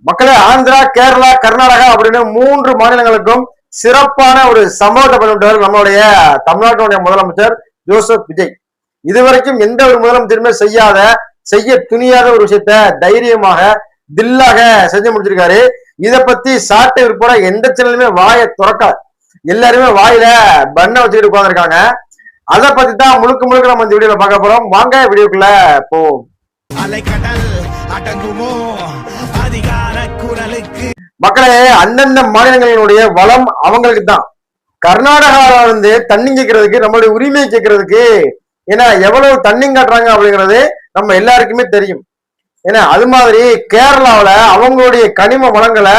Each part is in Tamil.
மக்களே, ஆந்திரா, கேரளா, கர்நாடகா அப்படின்னு 3 மாநிலங்களுக்கும் சிறப்பான ஒரு சம்பவத்தை பண்ணிவிட்டார் நம்மளுடைய தமிழ்நாட்டுடைய முதலமைச்சர் ஜோசப் விஜய். இதுவரைக்கும் எந்த ஒரு முதலமைச்சருமே செய்ய துணியாத ஒரு விஷயத்த தைரியமாக தில்லாக செஞ்சு முடிச்சிருக்காரு. இதை பத்தி சாட்டை உட்பட எந்த சேனலுமே வாயை துறக்க, எல்லாருமே வாயில பண்ண வச்சுக்கிட்டு உட்காந்துருக்காங்க. அதை பத்தி தான் முழுக்க முழுக்க நம்ம இந்த வீடியோல பார்க்க போறோம். வாங்க வீடியோக்குள்ள போவோம். மக்களே, அந்தந்த மாநிலங்களினுடைய வளம் அவங்களுக்கு தான். கர்நாடகாவில வந்து தண்ணி கேட்கறதுக்கு, நம்மளுடைய உரிமையை கேட்கறதுக்கு ஏன்னா எவ்வளவு தண்ணி காட்டுறாங்க அப்படிங்கிறது நம்ம எல்லாருக்குமே தெரியும். ஏன்னா அது மாதிரி கேரளாவில அவங்களுடைய கனிம வளங்களை,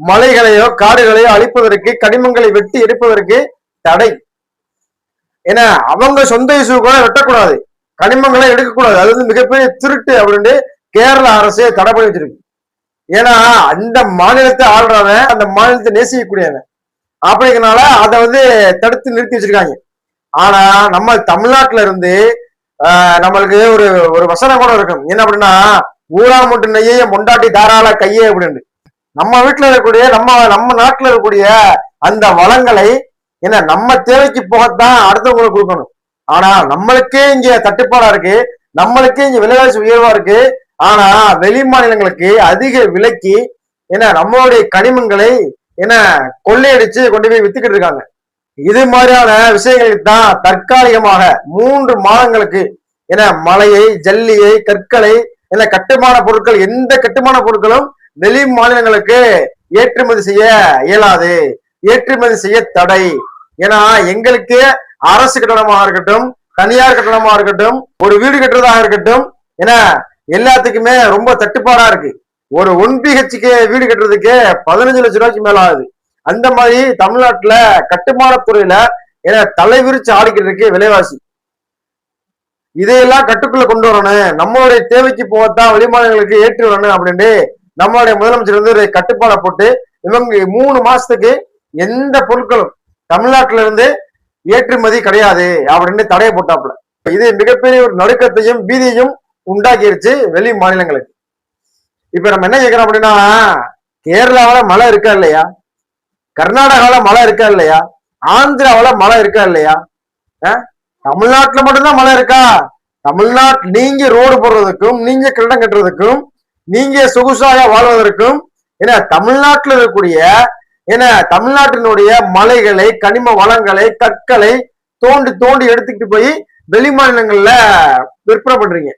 மலைகளையோ காடுகளையோ அழிப்பதற்கு, கனிமங்களை வெட்டி எடுப்பதற்கு தடை. ஏன்னா அவங்க சொந்த இசு கூட வெட்டக்கூடாது, கனிமங்களை எடுக்கக்கூடாது, அது வந்து மிகப்பெரிய திருட்டு அப்படின்ட்டு கேரள அரசே தடை பண்ணி வச்சிருக்கு. ஏன்னா அந்த மாநிலத்தை ஆள்றவன் அந்த மாநிலத்தை நேசிக்கக்கூடியவன் அப்படிங்கிறனால அதை வந்து தடுத்து நிறுத்தி வச்சிருக்காங்க. ஆனா நம்ம தமிழ்நாட்டுல இருந்து நம்மளுக்கு ஒரு ஒரு வசனம் கூட இருக்கும். என்ன அப்படின்னா, ஊரா முட்டு நெய்ய மொண்டாட்டி தாராள கையே அப்படின்னு. நம்ம வீட்டுல இருக்கக்கூடிய நம்ம நாட்டுல இருக்கக்கூடிய அந்த வளங்களை என்ன நம்ம தேவைக்கு போகத்தான் அடுத்தவங்களுக்கு கொடுக்கணும். ஆனா நம்மளுக்கே இங்க தட்டுப்பாடா இருக்கு, நம்மளுக்கே இங்க விலைவாசி உயர்வா இருக்கு. ஆனா வெளி மாநிலங்களுக்கு அதிக விலைக்கு ஏன்னா நம்மளுடைய கனிமங்களை என்ன கொள்ளையடிச்சு கொண்டு போய் வித்துக்கிட்டு இருக்காங்க. இது மாதிரியான விஷயங்களுக்கு தான் தற்காலிகமாக 3 மாதங்களுக்கு என மலையை, ஜல்லியை, கற்களை, என கட்டுமான பொருட்கள், எந்த கட்டுமான பொருட்களும் வெளி மாநிலங்களுக்கு ஏற்றுமதி செய்ய இயலாது, ஏற்றுமதி செய்ய தடை. ஏன்னா எங்களுக்கு அரசு கட்டணமாக இருக்கட்டும், தனியார் கட்டணமாக இருக்கட்டும், ஒரு வீடு கட்டுறதாக இருக்கட்டும், ஏன்னா எல்லாத்துக்குமே ரொம்ப தட்டுப்பாடா இருக்கு. ஒரு 1 BHK வீடு கட்டுறதுக்கு 15 லட்சம் ரூபாய்க்கு மேல ஆகுது. அந்த மாதிரி தமிழ்நாட்டுல கட்டுமான துறையில ஏன்னா தலைவிரிச்சு ஆடிக்கிட்டு இருக்கு விலைவாசி. இதையெல்லாம் கட்டுக்குள்ள கொண்டு வரணும், நம்மளுடைய தேவைக்கு போகத்தான் வெளிமாநிலங்களுக்கு ஏற்றி வரணும் அப்படின்ட்டு நம்மளுடைய முதலமைச்சர் வந்து ஒரு கட்டுப்பாடை போட்டு இவங்க 3 மாசத்துக்கு எந்த பொருட்களும் தமிழ்நாட்டில இருந்து ஏற்றுமதி கிடையாது அப்படின்னு தடையை போட்டாப்புல. இது மிகப்பெரிய ஒரு நடுக்கத்தையும் பீதியையும் உண்டாக்கிருச்சு வெளி மாநிலங்களுக்கு. இப்ப நம்ம என்ன கேட்கிறோம் அப்படின்னா, கேரளாவில மழை இருக்கா இல்லையா, கர்நாடகாவில மழை இருக்கா இல்லையா, ஆந்திராவில மழை இருக்கா இல்லையா, தமிழ்நாட்டுல மட்டும்தான் மழை இருக்கா? தமிழ்நாட்டு நீங்க ரோடு போடுறதுக்கும், நீங்க கட்டடம் கட்டுறதுக்கும், நீங்க சொகுசாக வாழ்வதற்கும் ஏன்னா தமிழ்நாட்டுல இருக்கக்கூடிய ஏன்னா தமிழ்நாட்டினுடைய மலைகளை, கனிம வளங்களை, கற்களை தோண்டி தோண்டி எடுத்துக்கிட்டு போய் வெளி மாநிலங்கள்ல விற்பனை பண்றீங்க.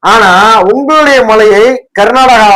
ஆனா உங்களுடைய மலையை கர்நாடகா